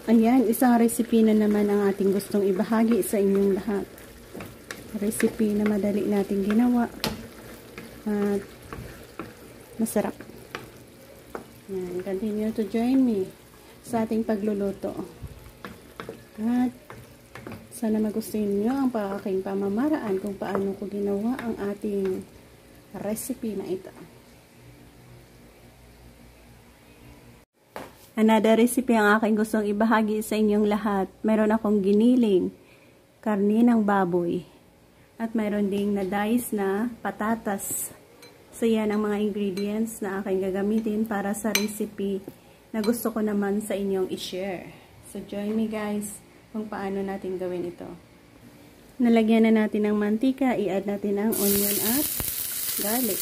Ayan, isang recipe na naman ang ating gustong ibahagi sa inyong lahat. Recipe na madali nating ginawa at masarap. Ayan, continue to join me sa ating pagluluto. At sana magustuhin nyo ang aking pamamaraan kung paano ko ginawa ang ating recipe na ito. Another recipe ang aking gustong ibahagi sa inyong lahat. Meron akong giniling karne ng baboy. At meron ding na-dice na patatas. So yan ang mga ingredients na aking gagamitin para sa recipe na gusto ko naman sa inyong i-share. So join me guys kung paano natin gawin ito. Nalagyan na natin ng mantika. I-add natin ang onion at garlic.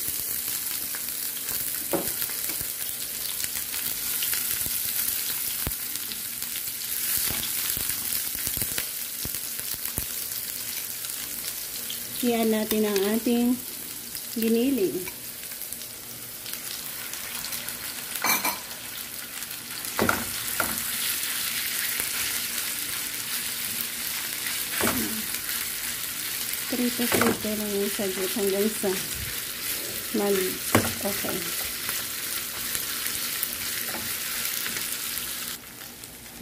I-add natin ang ating giniling. Prito-prito lang yung saglit hanggang sa okay.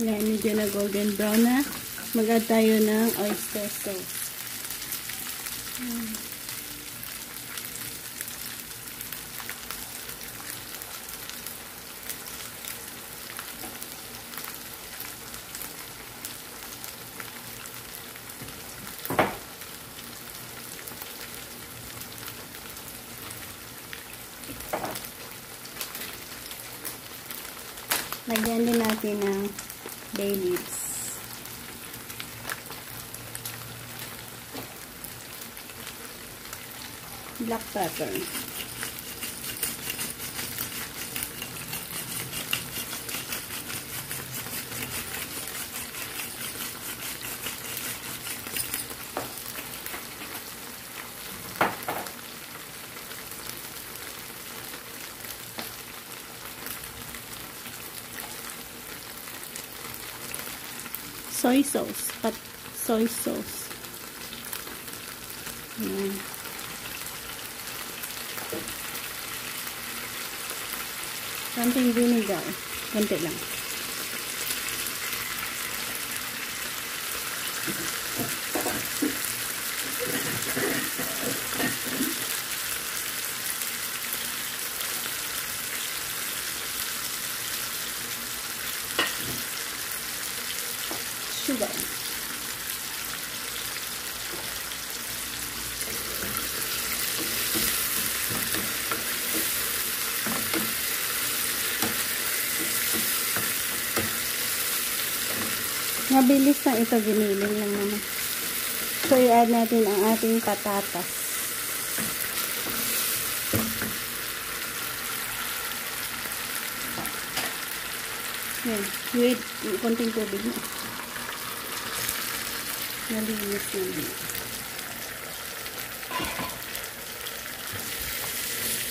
Ngayon, medyo na golden brown na. Mag-add tayo ng oyster sauce. Lagyan din natin ng bay leaves. Black pepper. Soy sauce. Soy sauce. Ayan. Konting vinegar. Konti lang. Sugar. Mabilis lang ito, giniling lang naman. So, i-add natin ang ating patatas. Yan. Wait, konting tubig na. Nalinis na.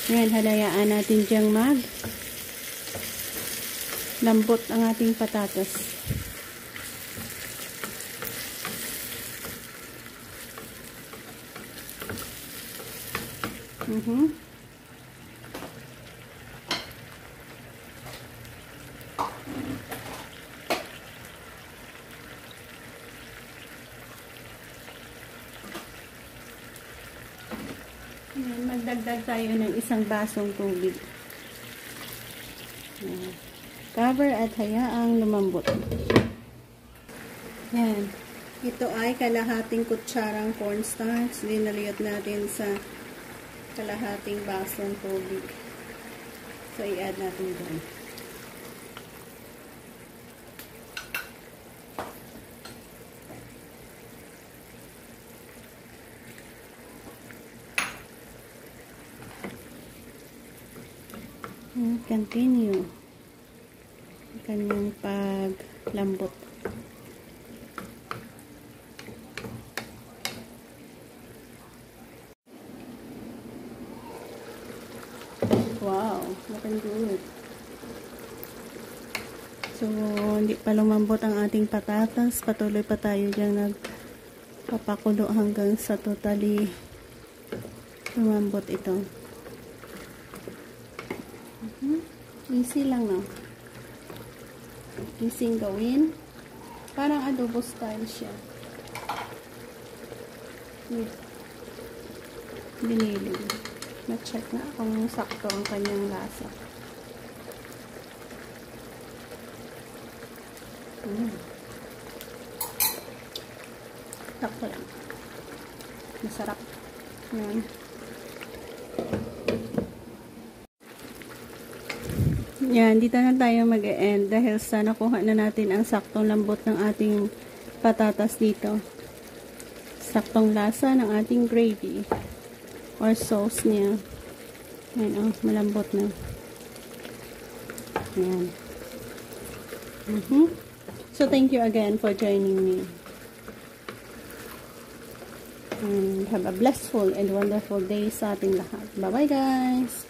Yan, halayaan natin diyang lambot ang ating patatas. Magdagdag tayo ng isang basong tubig. Cover at hayaang lumambot. Yan. Ito ay kalahating kutsarang cornstarch. Dinaliyot natin sa kalahating basong tubig. So, i-add natin dyan. Continue kanyang paglambot. Wow, looking good. So, hindi pa lumambot ang ating patatas. Patuloy pa tayo dyan nagpapakulo hanggang sa totally lumambot ito. Easy lang, no? Easy gawin. Parang adobo style siya. Binili. Na-check na kung sakto ang kanyang lasa. Sakto lang. Masarap. Yan. Yan, dito na tayo mag-e-end dahil sa nakuha na natin ang saktong lambot ng ating patatas dito. Saktong lasa ng ating gravy or sauce niya. Yan, oh, malambot na. Yan. So, thank you again for joining me. And have a blissful and wonderful day sa ating lahat. Bye-bye, guys!